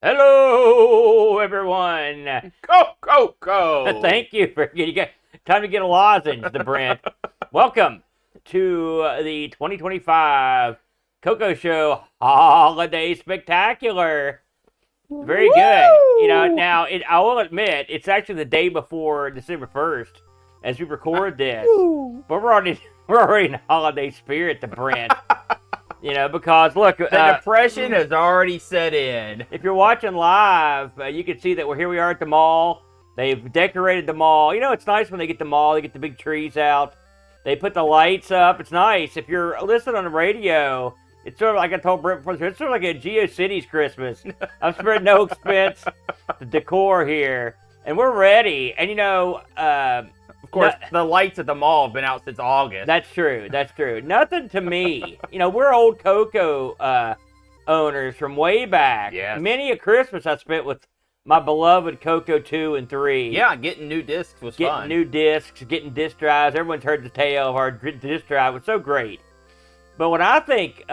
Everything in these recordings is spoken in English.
Hello, everyone. Coco. Thank you for time to get a lozenge, the Brent. Welcome to the 2025 Coco Show Holiday Spectacular. Very good. Now I will admit it's actually the day before December 1st as we record this, but we're already in holiday spirit, the Brent. Because look, The depression has already set in. if you're watching live, you can see that here we are at the mall. They've decorated the mall. It's nice when they get the mall. They get the big trees out. They put the lights up. It's nice. If you're listening on the radio, it's sort of like I told Brent before. It's sort of like a GeoCities Christmas. I'm sparing no expense. The decor here, and we're ready. And Of course, the lights at the mall have been out since August. that's true. That's true. Nothing to me. We're old Coco owners from way back. Yes. Many a Christmas I spent with my beloved Coco 2 and 3. Yeah, getting new discs was Getting fun. new discs, getting disc drives. Everyone's heard the tale of our disc drive. It was so great. But when I think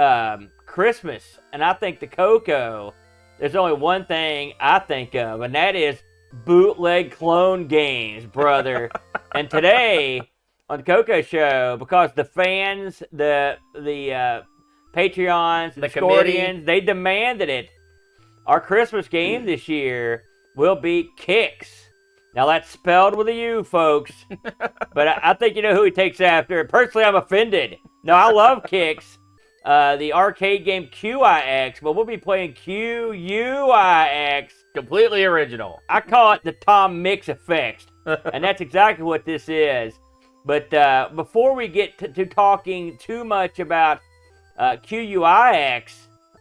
Christmas and I think the Coco, there's only one thing I think of, and that is bootleg clone games, brother. And today on the Coco Show, because the fans, the Patreons, the Scordians, they demanded it. Our Christmas game this year will be QUIX. Now that's spelled with a U, folks. But I think you know who he takes after. Personally, I'm offended. No, I love QUIX, the arcade game QIX, but we'll be playing QUIX. Completely original. I call it the Tom Mix effect, and that's exactly what this is. But before we get to talking too much about QUIX,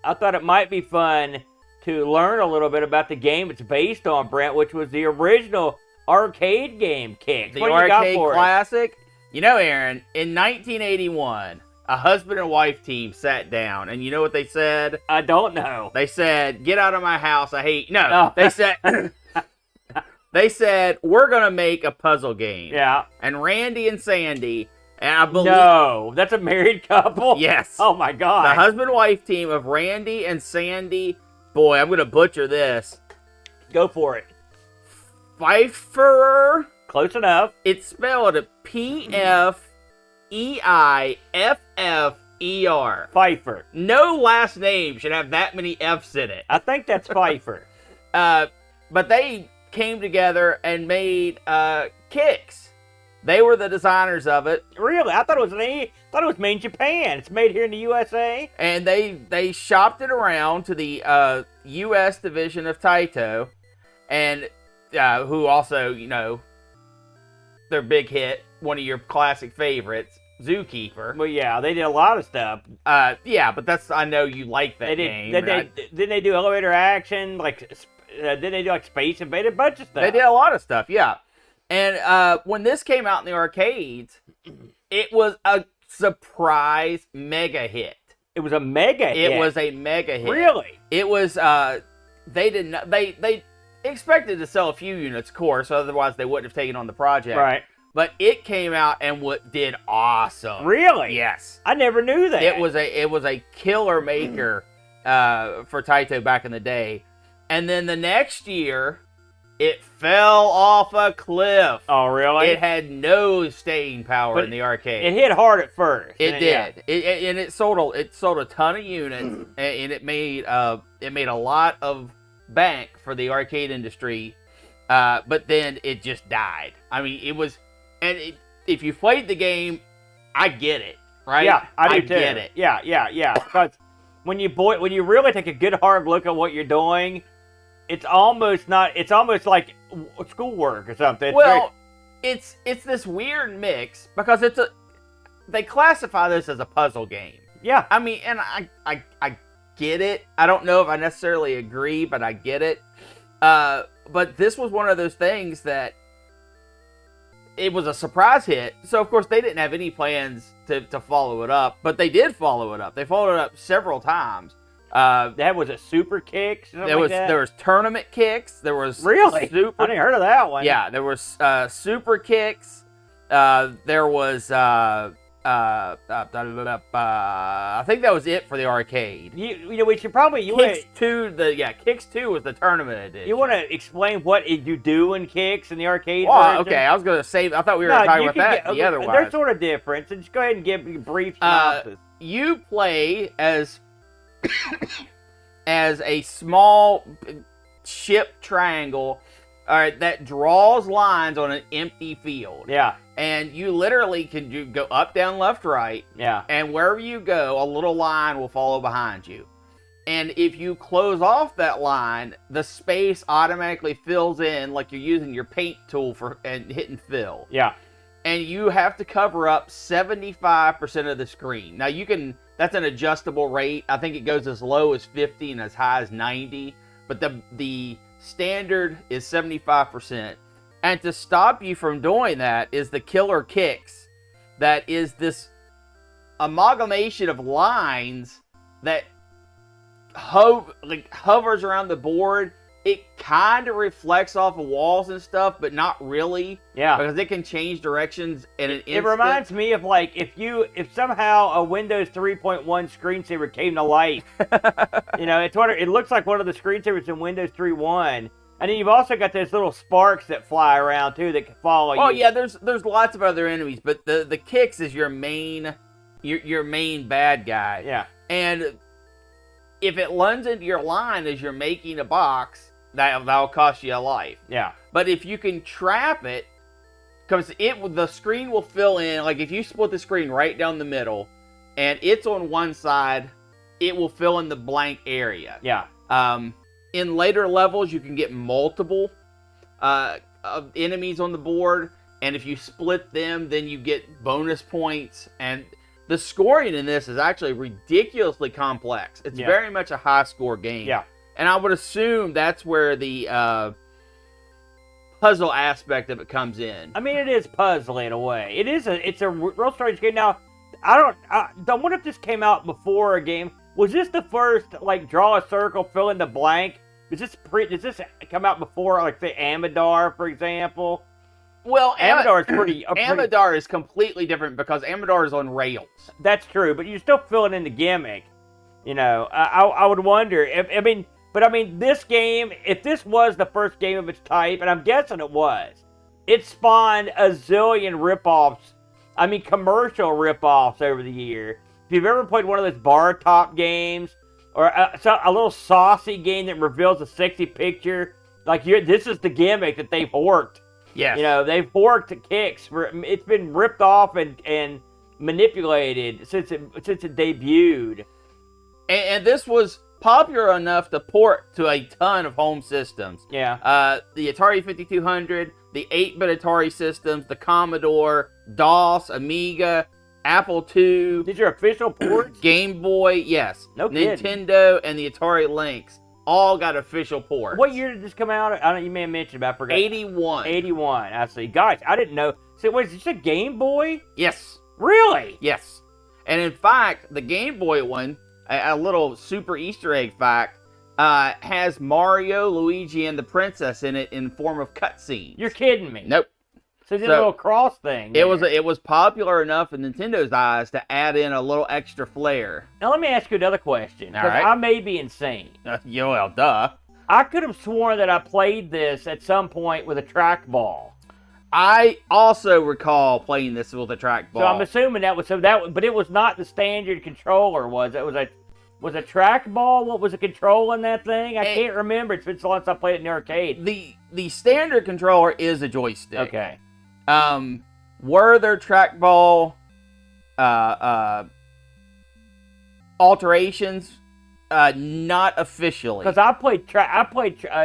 I thought it might be fun to learn a little bit about the game it's based on, Brent, which was the original arcade game QUIX. The What do you got arcade for us? classic. Aaron, in 1981, a husband and wife team sat down, and you know what they said? I don't know. They said, "Get out of my house. I hate." No, Oh. they said we're gonna make a puzzle game. Yeah. And Randy and Sandy, and I believe No, that's a married couple? yes, Oh, my God. the husband-wife team of Randy and Sandy. Boy, I'm gonna butcher this. Go for it. Pfeiffer. Close enough. It's spelled Pfeiffer. Pfeiffer. No last name should have that many F's in it. I think that's Pfeiffer. But they came together and made QUIX. They were the designers of it, Really? I thought it was made in Japan. It's made here in the USA. and they shopped it around to the U.S. division of Taito, and who also, their big hit, one of your classic favorites, Zookeeper. Well, yeah, they did a lot of stuff. Yeah, but I know you like that They did. game. Didn't they do elevator action? Didn't they do like Space Invader? A bunch of stuff. They did a lot of stuff, yeah. And when this came out in the arcades, it was a surprise mega hit. It was a mega hit. It was a mega hit. Really? It was. They did not. They expected to sell a few units, of course, otherwise they wouldn't have taken on the project. Right. But it came out and did awesome. Really? Yes. I never knew that. It was a killer maker for Taito back in the day. And then the next year, it fell off a cliff. Oh, really? It had no staying power But in the arcade. It hit hard at first. It and did. It sold a ton of units, and it made a lot of bank for the arcade industry. But then it just died. I mean, it was, if you played the game, I get it, right? Yeah, I do too. get it. Yeah. Because when you really take a good hard look at what you're doing, it's almost like schoolwork or something. It's this weird mix because they classify this as a puzzle game. Yeah. I mean, and I get it. I don't know if I necessarily agree, but I get it. But this was one of those things that it was a surprise hit. So, of course, they didn't have any plans to follow it up, but they did follow it up. They followed it up several times. That was a super kick. There was tournament kicks. There was really super. I didn't heard of that one. Yeah, there was super kicks. There was I think that was it for the arcade. You know, we should probably QUIX 2, QUIX 2 was the tournament edition. You want to explain what you do in QUIX in the arcade version? Okay, I was going to say, I thought we were talking about that the other one. They're sort of different, so just go ahead and give a brief synopsis. You play as a small ship triangle that draws lines on an empty field. Yeah. And you literally can go up, down, left, right. Yeah. And wherever you go, a little line will follow behind you. And if you close off that line, the space automatically fills in like you're using your paint tool and hitting fill. Yeah. And you have to cover up 75% of the screen. Now that's an adjustable rate. I think it goes as low as 50 and as high as 90. But the standard is 75%. And to stop you from doing that is the killer QUIX. That is this amalgamation of lines that hovers around the board. It kind of reflects off of walls and stuff, but not really. Yeah. Because it can change directions in an instant. It reminds me of like if somehow a Windows 3.1 screensaver came to life. You know, it looks like one of the screensavers in Windows 3.1. And then you've also got those little sparks that fly around too that can follow you. Oh yeah, there's lots of other enemies, but the QUIX is your main bad guy. Yeah. And if it runs into your line as you're making a box, that'll cost you a life. Yeah. But if you can trap it, because the screen will fill in. Like if you split the screen right down the middle, and it's on one side, it will fill in the blank area. Yeah. In later levels, you can get multiple enemies on the board, and if you split them, then you get bonus points. And the scoring in this is actually ridiculously complex. It's very much a high-score game. Yeah. And I would assume that's where the puzzle aspect of it comes in. I mean, it is puzzling in a way. It's a real strange game. Now, I wonder if this came out before a game. Was this the first, like, draw a circle, fill in the blank? Does this come out before, like, say, Amador, for example? Well, Amador is pretty... Amador is completely different because Amador is on rails. That's true, but you're still filling in the gimmick. You know, I would wonder. But this game, if this was the first game of its type, and I'm guessing it was, it spawned a zillion ripoffs. I mean, commercial ripoffs over the year. If you've ever played one of those bar top games, or a little saucy game that reveals a sexy picture, like this is the gimmick that they've horked. Yes. You know, they've horked QUIX. It's been ripped off and manipulated since it debuted. And this was popular enough to port to a ton of home systems. Yeah. The Atari 5200, the 8-bit Atari systems, the Commodore, DOS, Amiga, Apple II. These are official ports? Game Boy, yes. No kidding. Nintendo and the Atari Lynx all got official ports. What year did this come out? I don't. You may have mentioned, but I forgot. 81. 81. I see. Guys, I didn't know. So, wait, is this a Game Boy? Yes. Really? Yes. And in fact, the Game Boy one, a little super Easter egg fact, has Mario, Luigi, and the princess in it in form of cutscenes. You're kidding me. Nope. So did a little cross thing. It was popular enough in Nintendo's eyes to add in a little extra flair. Now let me ask you another question, because right. I may be insane. Well, duh. I could have sworn that I played this at some point with a trackball. I also recall playing this with a trackball. So I'm assuming that was but it was not the standard controller, was it? Was a trackball? What was the control in that thing? I can't remember. It's been so long since I played it in the arcade. The standard controller is a joystick. Okay. Were there trackball alterations? Not officially. Because I played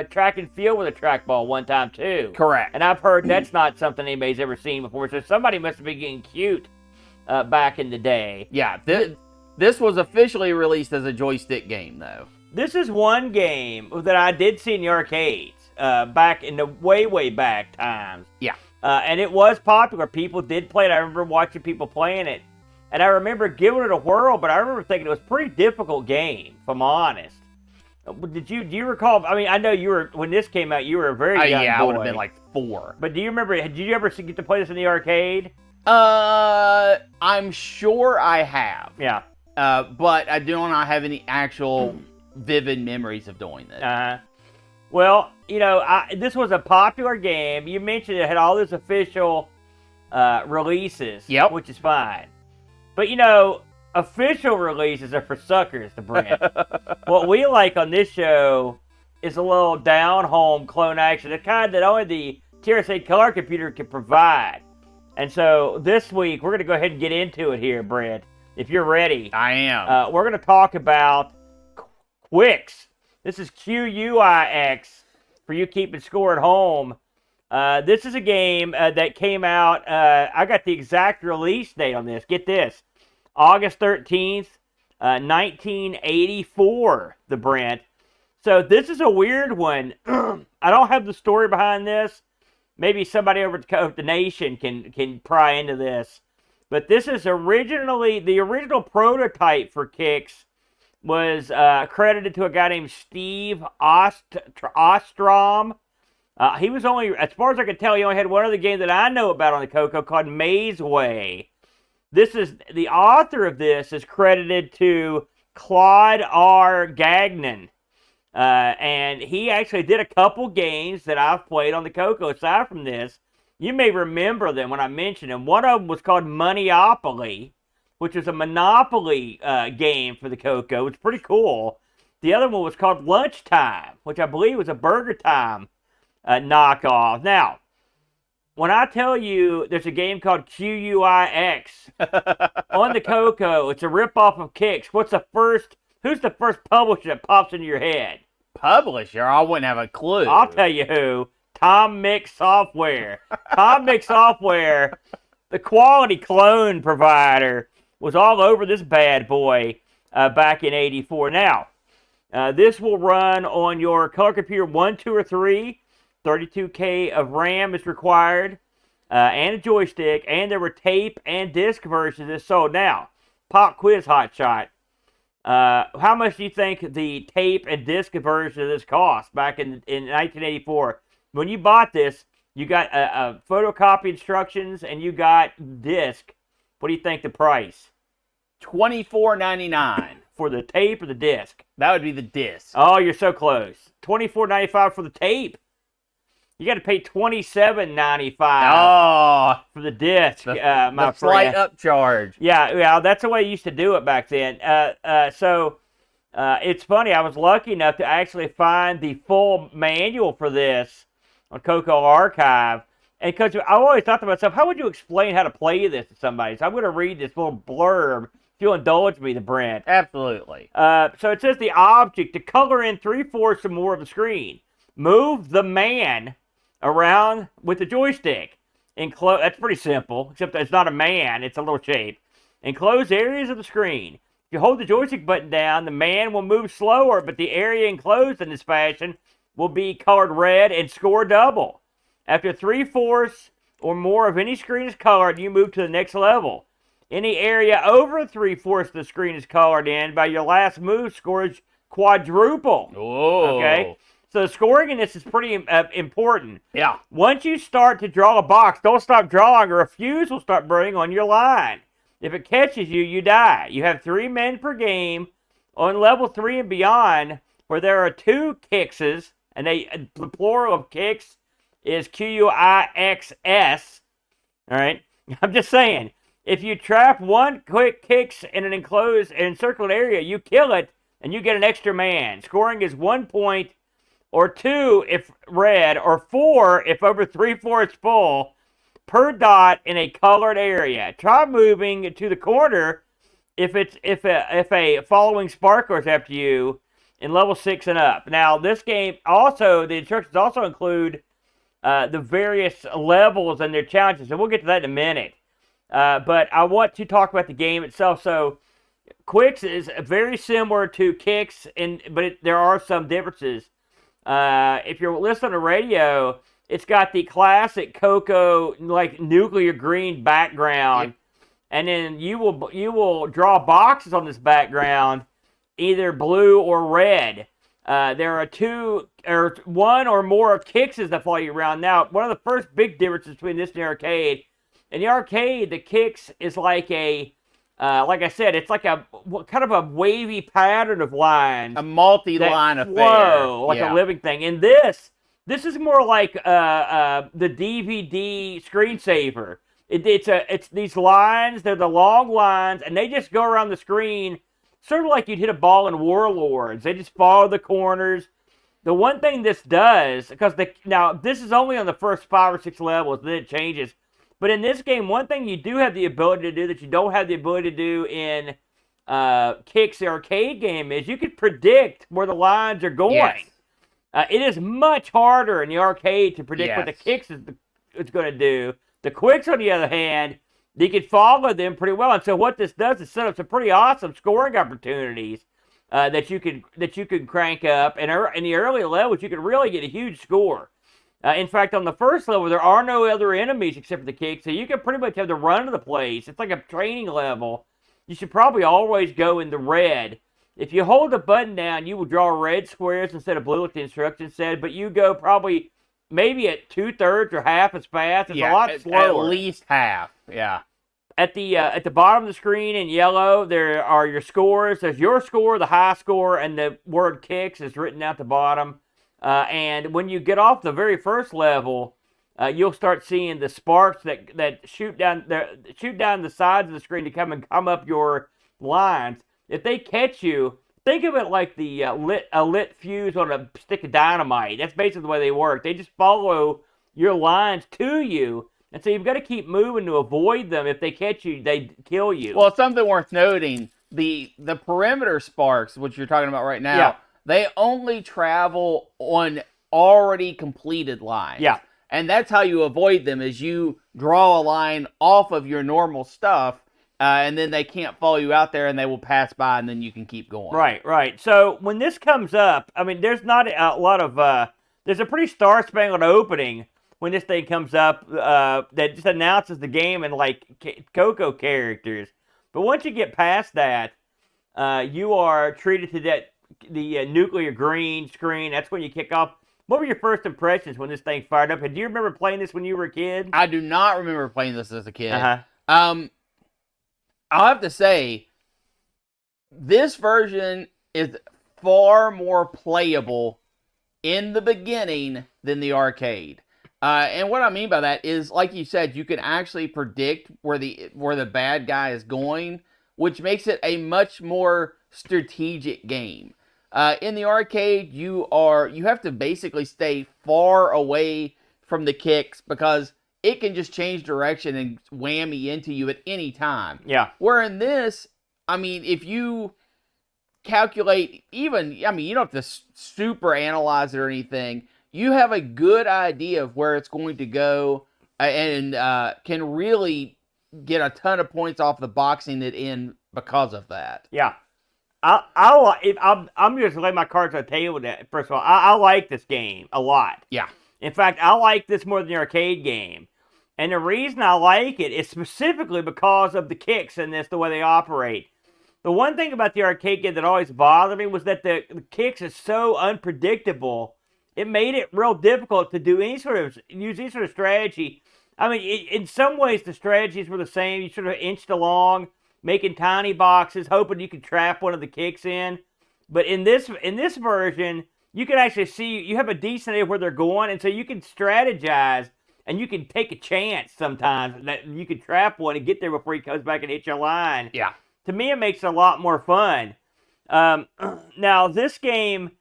track and field with a trackball one time too. Correct. And I've heard that's not something anybody's ever seen before. So somebody must have been getting cute back in the day. Yeah. This was officially released as a joystick game, though. This is one game that I did see in the arcades back in the way back times. Yeah. And it was popular. People did play it. I remember watching people playing it. And I remember giving it a whirl, but I remember thinking it was a pretty difficult game, if I'm honest. Do you recall? I mean, I know when this came out, you were a very young boy. I would have been like 4. But do you remember, did you ever get to play this in the arcade? I'm sure I have. Yeah. But I do not have any actual vivid memories of doing this. Well, you know, this was a popular game. You mentioned it had all those official releases, Yep. which is fine. But, you know, official releases are for suckers, the brand. What we like on this show is a little down-home clone action, the kind that only the TRS-80 Color Computer can provide. And so this week, we're going to go ahead and get into it here, Brent. If you're ready. I am. We're going to talk about QUIX. This is QUIX for you keeping score at home. This is a game that came out. I got the exact release date on this. Get this. August 13th, 1984, the Brent. So this is a weird one. I don't have the story behind this. Maybe somebody over at the Nation can pry into this. But this is originally, the original prototype for QUIX was credited to a guy named Steve Ostrom. He was only, as far as I can tell, he only had one other game that I know about on the Coco called Maze Way. This is, the author of this is credited to Claude R. Gagnon. And he actually did a couple games that I've played on the Coco aside from this. You may remember them when I mentioned them. One of them was called Monopoly, which was a Monopoly game for the Coco. It's pretty cool. The other one was called Lunchtime, which I believe was a Burger Time knockoff. Now, when I tell you there's a game called QUIX on the Coco, it's a ripoff of QUIX. Who's the first publisher that pops into your head? Publisher? I wouldn't have a clue. I'll tell you who. Tom Mix Software. Tom Mix Software, the quality clone provider, was all over this bad boy back in 84. Now, this will run on your Color Computer 1, 2, or 3. 32K of RAM is required, and a joystick, and there were tape and disc versions of this sold. Now, pop quiz hotshot. How much do you think the tape and disc version of this cost back in 1984? When you bought this, you got a photocopy instructions and you got disc. What do you think the price? $24.99 for the tape or the disc? That would be the disc. Oh, you're so close. $24.95 for the tape. You got to pay $27.95 for the disc, my friend. The slight upcharge. Yeah, that's the way you used to do it back then. So it's funny. I was lucky enough to actually find the full manual for this on Coco Archive. And because I always thought to myself, how would you explain how to play this to somebody? So I'm going to read this little blurb, if you'll indulge me, the Brent. Absolutely. So it says the object to color in 3/4 or more of the screen. Move the man around with the joystick. That's pretty simple, except that it's not a man, it's a little shape. Enclose areas of the screen. If you hold the joystick button down, the man will move slower, but the area enclosed in this fashion will be colored red and score double. After 3/4 or more of any screen is colored, you move to the next level. Any area over 3/4 of the screen is colored in by your last move scores quadruple. Whoa. Okay? So the scoring in this is pretty important. Yeah. Once you start to draw a box, don't stop drawing or a fuse will start burning on your line. If it catches you, you die. You have 3 men per game. On level 3 and beyond, where there are 2 QUIXes, and the plural of QUIX is QUIXS. All right? I'm just saying, if you trap one QUIX in an enclosed and encircled area, you kill it, and you get an extra man. Scoring is 1 point, or 2 if red, or 4 if over 3/4 full, per dot in a colored area. Try moving to the corner if a following sparkler is after you in level 6 and up. Now, this game also, the instructions also include the various levels and their challenges, and we'll get to that in a minute. But I want to talk about the game itself. So, QUIX is very similar to QUIX, but there are some differences. If you're listening to radio, it's got the classic Coco, like, nuclear green background. Yep. And then you will draw boxes on this background, either blue or red. There are 2 or 1 or more QUIXes that follow you around. Now, one of the first big differences between this and the arcade In the arcade, the QUIX is like like I said, it's like a kind of a wavy pattern of lines. A multi-line that affair. flow like Yeah. a living thing. And this is more like the DVD screensaver. It's these lines. They're the long lines, and they just go around the screen, sort of like you'd hit a ball in Warlords. They just follow the corners. The one thing this does, because now this is only on the first 5 or 6 levels, then it changes. But in this game, one thing you do have the ability to do that you don't have the ability to do in QUIX, the arcade game, is you can predict where the lines are going. Yes. It is much harder in the arcade to predict what the QUIX is going to do. The QUIX, on the other hand, you can follow them pretty well. And so what this does is set up some pretty awesome scoring opportunities that you can crank up. And in the early levels, you can really get a huge score. In fact, on the first level, there are no other enemies except for the QUIX, so you can pretty much have the run of the place. It's like a training level. You should probably always go in the red. If you hold the button down, you will draw red squares instead of blue like the instructions said, but you go probably maybe at 2/3 or half as fast. It's a lot slower. At least half, yeah. At the bottom of the screen in yellow, there are your scores. There's your score, the high score, and the word QUIX is written out the bottom. And when you get off the very first level, you'll start seeing the sparks that shoot down the sides of the screen to come up your lines. If they catch you, think of it like a lit fuse on a stick of dynamite. That's basically the way they work. They just follow your lines to you, and so you've got to keep moving to avoid them. If they catch you, they kill you. Well, something worth noting: the perimeter sparks, which you're talking about right now. Yeah. They only travel on already completed lines. Yeah. And that's how you avoid them, is you draw a line off of your normal stuff, and then they can't follow you out there, and they will pass by, and then you can keep going. Right. So when this comes up, I mean, there's not a lot of, there's a pretty star-spangled opening when this thing comes up that just announces the game in, like, Coco characters. But once you get past that, you are treated to the nuclear green screen. That's when you kick off. What were your first impressions when this thing fired up? And do you remember playing this when you were a kid? I do not remember playing this as a kid. Uh-huh. I'll have to say, this version is far more playable in the beginning than the arcade. And what I mean by that is, like you said, you can actually predict where the bad guy is going, which makes it a much more strategic game. In the arcade, you have to basically stay far away from the QUIX because it can just change direction and whammy into you at any time. Yeah. Where in this, I mean, if you calculate you don't have to super analyze it or anything. You have a good idea of where it's going to go and can really get a ton of points off the boxing it in because of that. Yeah. I'm just lay my cards on the table. First of all, I like this game a lot. Yeah. In fact, I like this more than the arcade game. And the reason I like it is specifically because of the QUIX in this, the way they operate. The one thing about the arcade game that always bothered me was that the QUIX is so unpredictable. It made it real difficult to use any sort of strategy. I mean, in some ways, the strategies were the same. You sort of inched along, making tiny boxes, hoping you could trap one of the QUIX in. But in this version, you can actually see, you have a decent idea where they're going, and so you can strategize, and you can take a chance sometimes that you can trap one and get there before he comes back and hit your line. Yeah. To me, it makes it a lot more fun. Now, this game,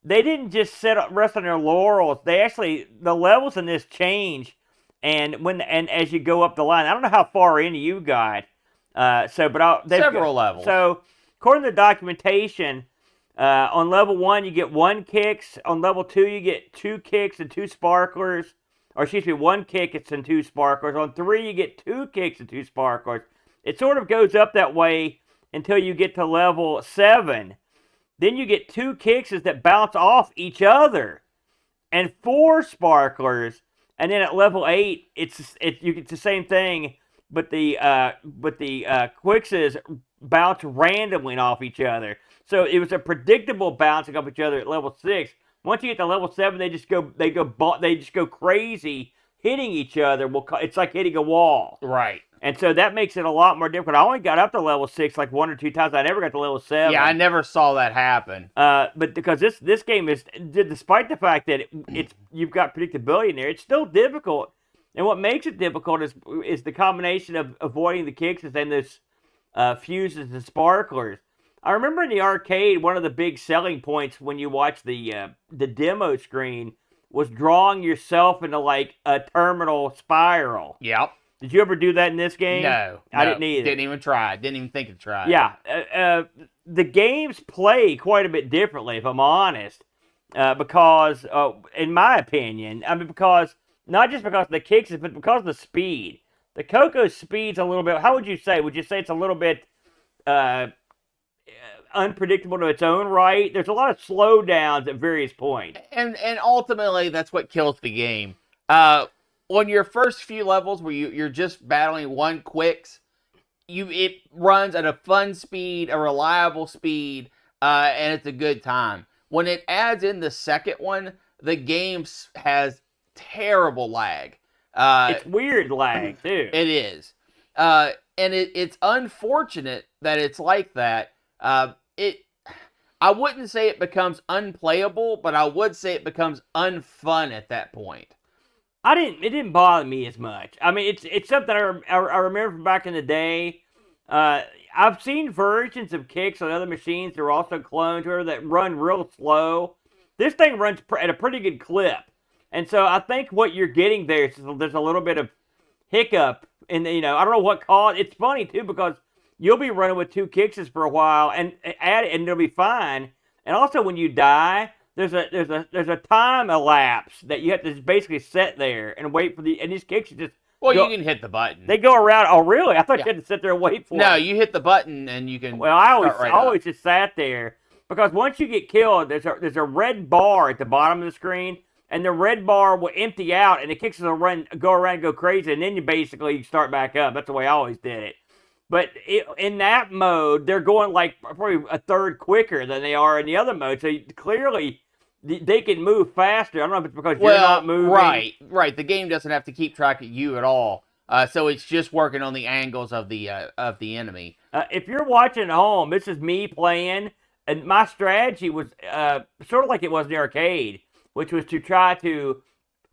they didn't just rest on their laurels. The levels in this change, and as you go up the line, I don't know how far in you got. Several levels. So, according to the documentation, on level 1 you get 1 QUIX. On level 2 you get 2 QUIX and 2 sparklers. Or excuse me, 1 QUIX and 2 sparklers. On 3 you get 2 QUIX and 2 sparklers. It sort of goes up that way until you get to level 7. Then you get 2 QUIXes that bounce off each other, and 4 sparklers. And then at level 8, it's the same thing, but the QUIXes bounce randomly off each other. So it was a predictable bouncing off each other at level 6. Once you get to level 7, they just go crazy, hitting each other, it's like hitting a wall. Right. And so that makes it a lot more difficult. I only got up to level 6 like 1 or 2 times. I never got to level 7. Yeah, I never saw that happen. But because this game is, despite the fact that you've got predictability in there, it's still difficult. And what makes it difficult is the combination of avoiding the kicks and those fuses and sparklers. I remember in the arcade, one of the big selling points when you watch the demo screen was drawing yourself into like a terminal spiral. Yep. Did you ever do that in this game? No. I didn't either. Didn't even try. Didn't even think to try. Yeah. The games play quite a bit differently, if I'm honest, because, in my opinion, because not just because of the kicks, but because of the speed. The Coco speed's a little bit, how would you say? Would you say it's a little bit unpredictable to its own right? There's a lot of slowdowns at various points. And ultimately, that's what kills the game. On your first few levels where you're just battling one QUIX, it runs at a fun speed, a reliable speed, and it's a good time. When it adds in the second one, the game has terrible lag. It's weird lag, too. It is. And it's unfortunate that it's like that. I wouldn't say it becomes unplayable, but I would say it becomes unfun at that point. It didn't bother me as much. I mean, it's something I remember from back in the day. I've seen versions of kicks on other machines that are also cloned to her that run real slow. This thing runs at a pretty good clip. And so I think what you're getting there is there's a little bit of hiccup. And, I don't know what caused. It's funny, too, because you'll be running with 2 kicks for a while and it'll be fine. And also when you die, there's a time elapse that you have to basically sit there and wait for and these kicks just Well, you can hit the button. They go around. Oh, really? I thought you had to sit there and wait for it. No, you hit the button and you can. Well, I always just sat there because once you get killed, there's a red bar at the bottom of the screen, and the red bar will empty out, and the kicks will go around and go crazy, and then you start back up. That's the way I always did it. But in that mode, they're going like probably a third quicker than they are in the other mode. So clearly, they can move faster. I don't know if it's because you're not moving. Right. The game doesn't have to keep track of you at all. So it's just working on the angles of the enemy. If you're watching at home, this is me playing, and my strategy was sort of like it was in the arcade, which was to try to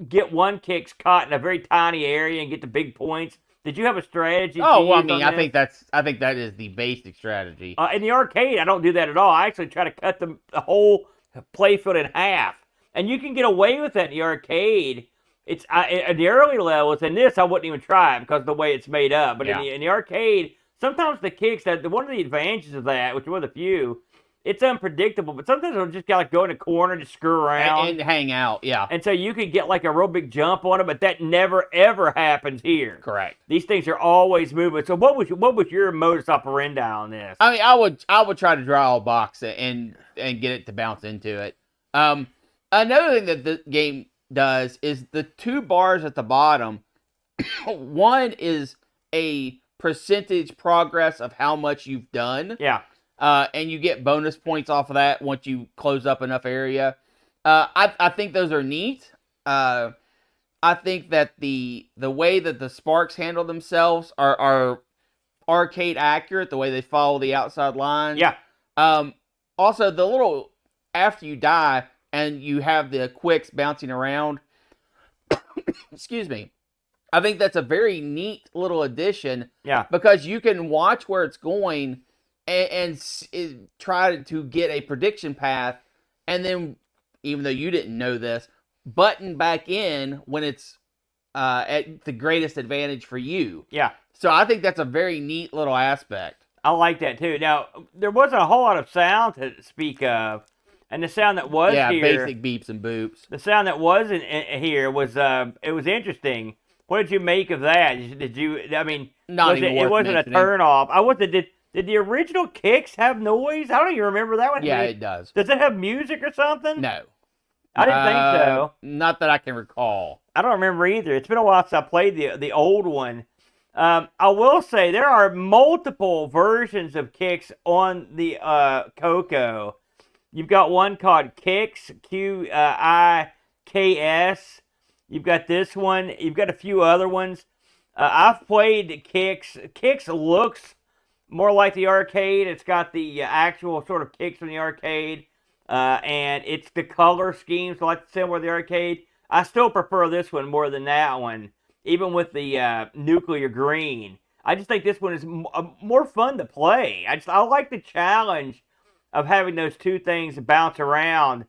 get one kicks caught in a very tiny area and get the big points. Did you have a strategy? Oh, well, I think that is the basic strategy. In the arcade, I don't do that at all. I actually try to cut the whole playfield in half, and you can get away with that in the arcade. It's in the early levels. In this, I wouldn't even try it because of the way it's made up. But in the arcade, sometimes the kicks one of the advantages of that, which is one of the few, it's unpredictable. But sometimes it'll just kind of go in a corner, just screw around and hang out. Yeah, and so you could get like a real big jump on it, but that never ever happens here. Correct. These things are always moving. So what was your modus operandi on this? I mean, I would try to draw a box and get it to bounce into it. Another thing that the game does is the 2 bars at the bottom. One is a percentage progress of how much you've done. Yeah. And you get bonus points off of that once you close up enough area. I think those are neat. I think that the way that the sparks handle themselves are arcade accurate, the way they follow the outside lines. Yeah. Also, the little, after you die and you have the QUIX bouncing around, excuse me, I think that's a very neat little addition. Yeah. Because you can watch where it's going and try to get a prediction path, and then, even though you didn't know this, button back in when it's at the greatest advantage for you. Yeah. So I think that's a very neat little aspect. I like that too. Now, there wasn't a whole lot of sound to speak of, and the sound that was here, basic beeps and boops. The sound that was in here was it was interesting. What did you make of that? Did you? I mean, it wasn't a turn off. Did the original kicks have noise? I don't even remember that one. Yeah, it does. Does it have music or something? No. I didn't think so. Not that I can recall. I don't remember either. It's been a while since I played the old one. I will say there are multiple versions of kicks on the Coco. You've got one called QUIX, QUIKS. You've got this one. You've got a few other ones. I've played QUIX. QUIX looks more like the arcade. It's got the actual sort of kicks from the arcade, and it's the color schemes like similar to the arcade. I still prefer this one more than that one, even with the nuclear green. I just think this one is more fun to play. I like the challenge of having those two things bounce around,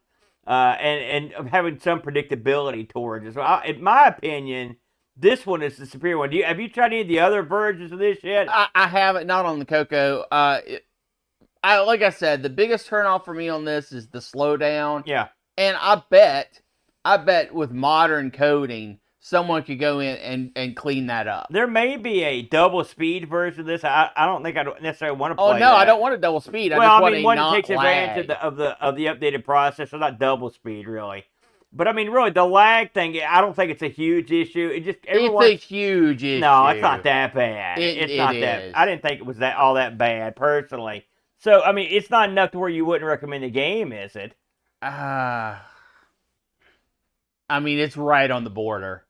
and of having some predictability towards it. So, in my opinion, this one is the superior one. Have you tried any of the other versions of this yet? I haven't, not on the Coco. Like I said, the biggest turnoff for me on this is the slowdown. Yeah. And I bet with modern coding, someone could go in and clean that up. There may be a double speed version of this. I don't think I necessarily want to play. Oh no, that. I don't want a double speed. Well, I mean, just one want that takes advantage of the updated processor, not double speed really. But I mean, really, the lag thing, I don't think it's a huge issue. It's a huge issue. No, it's not that bad. It's not that. I didn't think it was all that bad personally. So I mean, it's not enough to where you wouldn't recommend the game, is it? I mean, it's right on the border.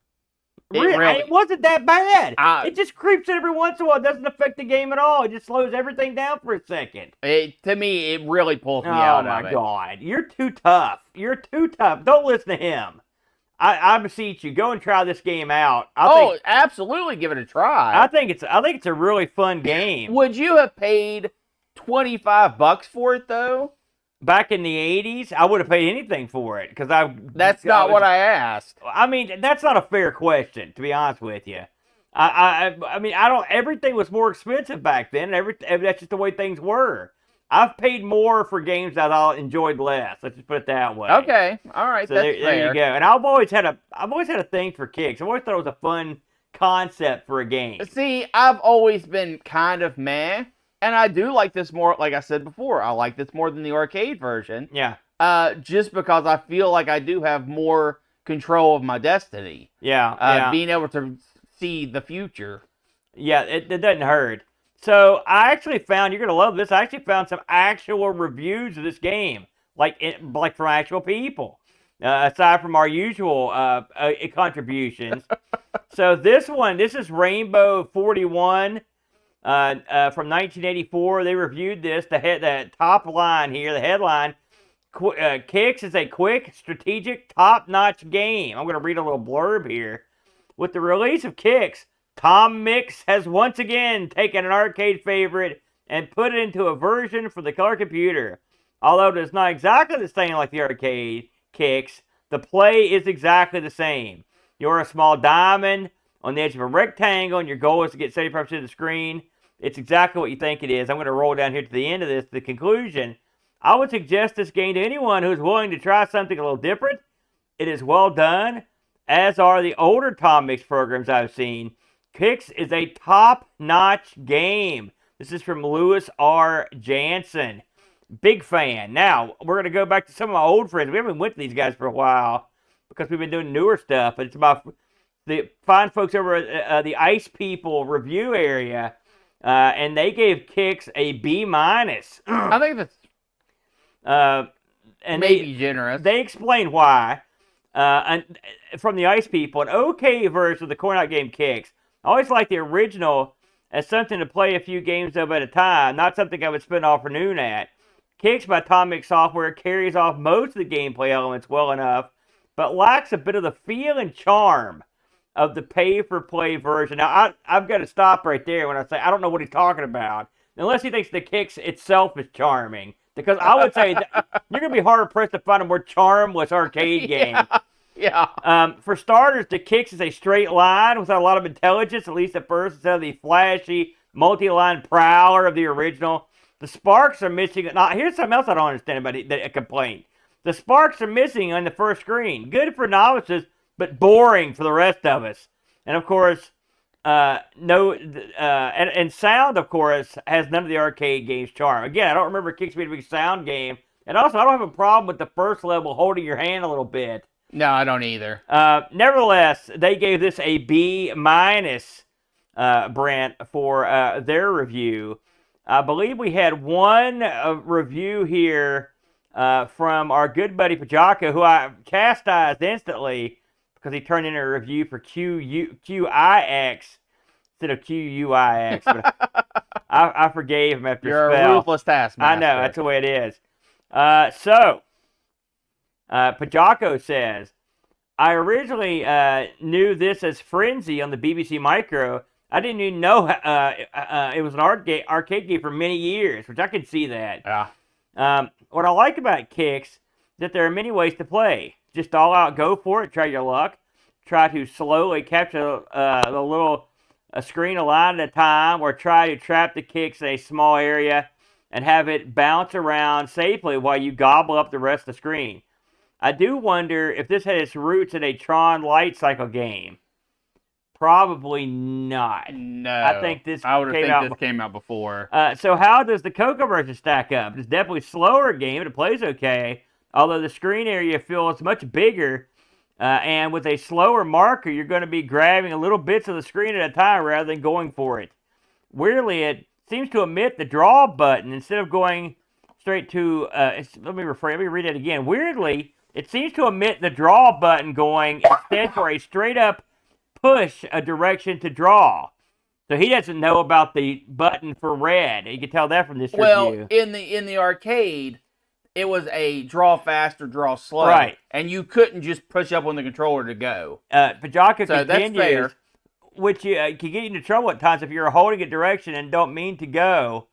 It wasn't that bad. It just creeps in every once in a while. It doesn't affect the game at all. It just slows everything down for a second. To me, it really pulls me out of it. Oh, my God. You're too tough. You're too tough. Don't listen to him. I beseech you, go and try this game out. Absolutely give it a try. I think it's a really fun game. Would you have paid $25 for it, though? Back in the 80s, I would have paid anything for it because That's not what I asked. I mean, that's not a fair question, to be honest with you. I mean, everything was more expensive back then. That's just the way things were. I've paid more for games that I enjoyed less. Let's just put it that way. Okay, all right, so that's fair. There you go. And I've always had a thing for kicks. I've always thought it was a fun concept for a game. See, I've always been kind of meh. And I do like this more, like I said before, I like this more than the arcade version. Yeah. Just because I feel like I do have more control of my destiny. Yeah. Being able to see the future. Yeah, it doesn't hurt. So I actually found, you're going to love this, I actually found some actual reviews of this game. Like from actual people. Aside from our usual contributions. So this is Rainbow 41. From 1984, they reviewed this. The top line here, the headline, QUIX is a quick, strategic, top-notch game. I'm going to read a little blurb here. With the release of QUIX, Tom Mix has once again taken an arcade favorite and put it into a version for the color computer. Although it is not exactly the same like the arcade QUIX, the play is exactly the same. You're a small diamond on the edge of a rectangle, and your goal is to get 75% of the screen. It's exactly what you think it is. I'm going to roll down here to the end of this, the conclusion. I would suggest this game to anyone who's willing to try something a little different. It is well done, as are the older Tom Mix programs I've seen. QUIX is a top-notch game. This is from Louis R. Jansen. Big fan. Now, we're going to go back to some of my old friends. We haven't went to these guys for a while because we've been doing newer stuff. But it's about the fine folks over at the Ice People review area. And they gave QUIX a B-. I think that's and maybe generous. They explain why. And from the Ice People, an okay version of the coin-out game QUIX. I always liked the original as something to play a few games of at a time, not something I would spend an afternoon at. QUIX by Tom Mix Software carries off most of the gameplay elements well enough, but lacks a bit of the feel and charm of the pay-for-play version. Now, I've got to stop right there when I say I don't know what he's talking about, unless he thinks the QUIX itself is charming. Because I would say that you're going to be hard-pressed to find a more charmless arcade game. Yeah. For starters, the QUIX is a straight line without a lot of intelligence, at least at first, instead of the flashy, multi-line prowler of the original. The sparks are missing. Now, here's something else I don't understand about a complaint. The sparks are missing on the first screen. Good for novices, but boring for the rest of us. And of course, and sound, of course, has none of the arcade game's charm. Again, I don't remember QUIX being a big sound game. And also, I don't have a problem with the first level holding your hand a little bit. No, I don't either. Nevertheless, they gave this a B-, Brent, for their review. I believe we had one review here from our good buddy Pajaka, who I chastised instantly because he turned in a review for QIX instead of QUIX. But I forgave him after You're spell. a ruthless taskmaster. I know, that's the way it is. Pajako says, I originally knew this as Frenzy on the BBC Micro. I didn't even know it was an arcade game for many years, which I can see that. Yeah. What I like about QUIX is that there are many ways to play. Just all out, go for it, try your luck. Try to slowly capture the little screen a line at a time, or try to trap the QUIX in a small area and have it bounce around safely while you gobble up the rest of the screen. I do wonder if this had its roots in a Tron light cycle game. Probably not. No. I think this came out before. So how does the Coco version stack up? It's definitely a slower game. It plays okay, although the screen area feels much bigger. And with a slower marker, you're going to be grabbing a little bits of the screen at a time rather than going for it. Weirdly, it seems to omit the draw button instead of going straight to... let me read it again. Weirdly, it seems to omit the draw button going instead for a straight-up push a direction to draw. So he doesn't know about the button for red. You can tell that from this review. Well, in the arcade, it was a draw fast or draw slow. Right. And you couldn't just push up on the controller to go. Pajaka So that's continues, fair. which can get you into trouble at times if you're holding a direction and don't mean to go.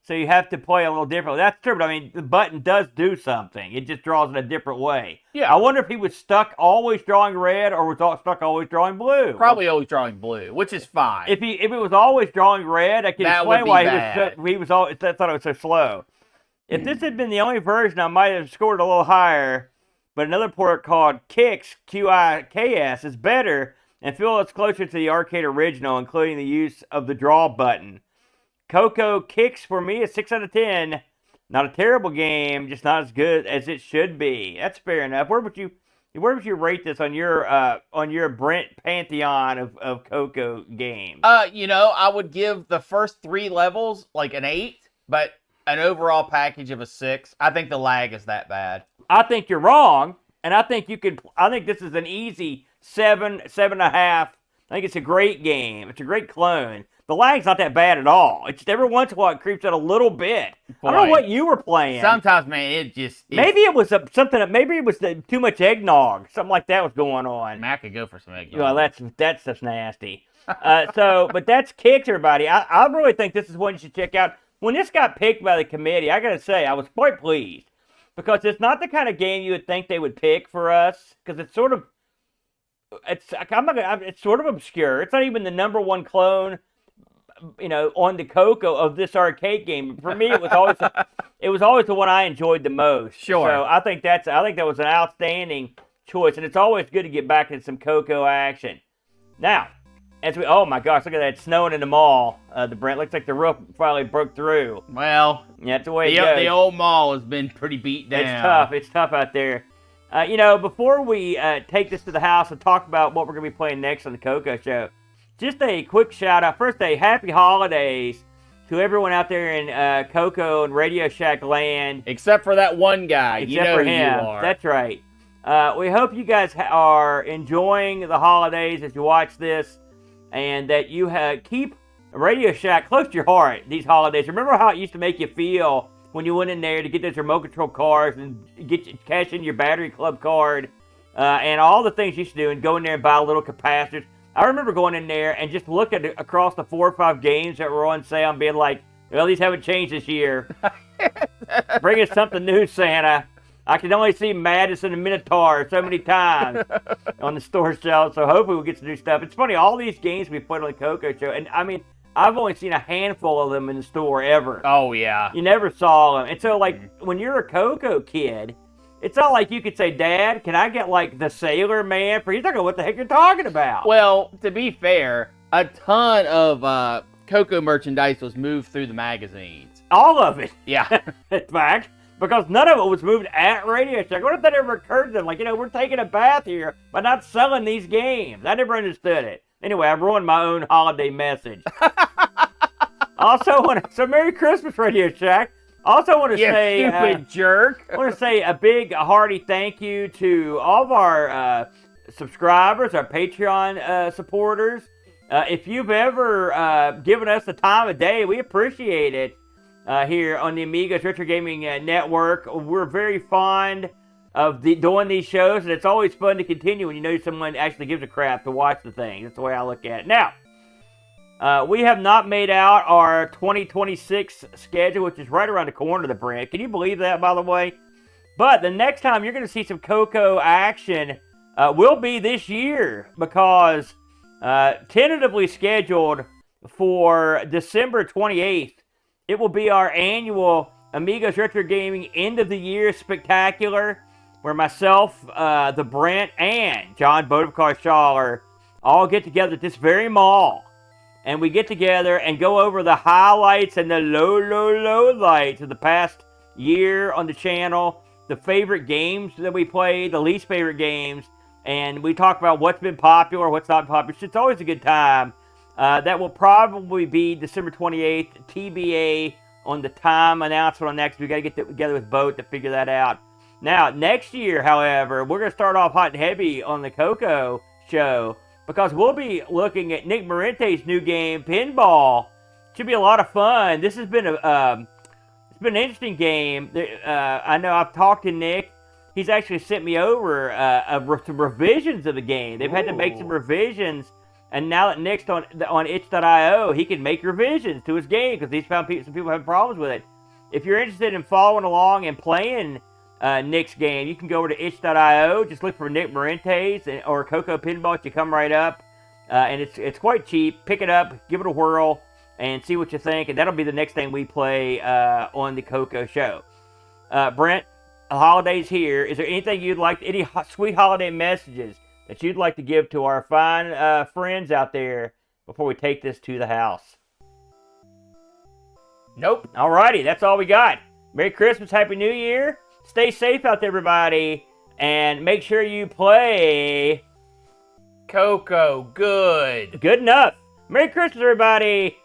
So you have to play a little differently. That's true, but I mean, the button does do something. It just draws in a different way. Yeah. I wonder if he was stuck always drawing red or was stuck always drawing blue. Probably always drawing blue, which is fine. If it was always drawing red, I can That explain would be why bad. he was always thought it was so slow. If this had been the only version, I might have scored a little higher. But another port called QUIX, QUIX, is better and feels closer to the arcade original, including the use of the draw button. Coco QUIX for me is 6 out of 10. Not a terrible game, just not as good as it should be. That's fair enough. Where would you rate this on your BRENT pantheon of Coco games? I would give the first 3 levels like an 8, but an overall package of a 6. I think the lag is that bad. I think you're wrong, and I think this is an easy 7, 7.5. I think it's a great game. It's a great clone. The lag's not that bad at all. It's just every once in a while it creeps out a little bit. I don't know what you were playing. Sometimes, man, maybe it was maybe it was too much eggnog. Something like that was going on. Man, I could go for some eggnog. Well, that's just nasty. But that's QUIX, everybody. I really think this is one you should check out. When this got picked by the committee, I gotta say I was quite pleased because it's not the kind of game you would think they would pick for us because it's sort of obscure. It's not even the number one clone, on the Coco of this arcade game. For me, it was always the one I enjoyed the most. Sure. So I think that was an outstanding choice, and it's always good to get back into some Coco action. Now, oh my gosh, look at that, it's snowing in the mall. The BRENT looks like the roof finally broke through. Well, yeah, that's the way it goes. The old mall has been pretty beat down. It's tough out there. Before we take this to the house and talk about what we're going to be playing next on the Coco Show, just a quick shout out. First, a happy holidays to everyone out there in Coco and Radio Shack land. Except for that one guy. Except for him. You are. That's right. We hope you guys are enjoying the holidays as you watch this, and that you keep Radio Shack close to your heart these holidays. Remember how it used to make you feel when you went in there to get those remote control cars and cash in your battery club card and all the things you used to do, and go in there and buy little capacitors. I remember going in there and just looking across the 4 or 5 games that were on sale and being like, well, these haven't changed this year. Bring us something new, Santa. I can only see Madison and Minotaur so many times on the store shelf, so hopefully we'll get some new stuff. It's funny, all these games we put on the Coco Show, and I mean, I've only seen a handful of them in the store ever. Oh, yeah. You never saw them. And so, when you're a Coco kid, it's not like you could say, Dad, can I get, the Sailor Man? He's not going to know what the heck you're talking about. Well, to be fair, a ton of Coco merchandise was moved through the magazines. All of it. Yeah. In fact, because none of it was moved at Radio Shack. What if that ever occurred to them? We're taking a bath here by not selling these games. I never understood it. Anyway, I ruined my own holiday message. So Merry Christmas, Radio Shack. Also want to say, stupid jerk. I want to say a big, hearty thank you to all of our subscribers, our Patreon supporters. If you've ever given us the time of day, we appreciate it here on the Amigos Retro Gaming Network. We're very fond of doing these shows, and it's always fun to continue when you know someone actually gives a crap to watch the thing. That's the way I look at it. Now, we have not made out our 2026 schedule, which is right around the corner, the Brent. Can you believe that, by the way? But the next time you're going to see some Coco action will be this year, because tentatively scheduled for December 28th, it will be our annual Amigos Retro Gaming End of the Year Spectacular, where myself, the Brent, and John Bodovkar Schaller all get together at this very mall. And we get together and go over the highlights and the low lights of the past year on the channel, the favorite games that we played, the least favorite games, and we talk about what's been popular, what's not popular. It's always a good time. That will probably be December 28th, TBA on the time announcement on next. We got to get together with Boat to figure that out. Now, next year, however, we're going to start off hot and heavy on the Coco Show, because we'll be looking at Nick Morente's new game, Pinball. Should be a lot of fun. This has been it's been an interesting game. I know I've talked to Nick. He's actually sent me over some revisions of the game. They've had to make some revisions, and now that Nick's on itch.io, he can make revisions to his game, because he's found some people having problems with it. If you're interested in following along and playing Nick's game, you can go over to itch.io, just look for Nick Morente's or Coco Pinball. You come right up, and it's quite cheap. Pick it up, give it a whirl, and see what you think, and that'll be the next thing we play on the Coco Show. Brent, the holidays here. Is there anything you'd like, any sweet holiday messages that you'd like to give to our fine friends out there before we take this to the house? Nope. Alrighty, that's all we got. Merry Christmas, Happy New Year. Stay safe out there, everybody, and make sure you play Coco good. Good enough. Merry Christmas, everybody.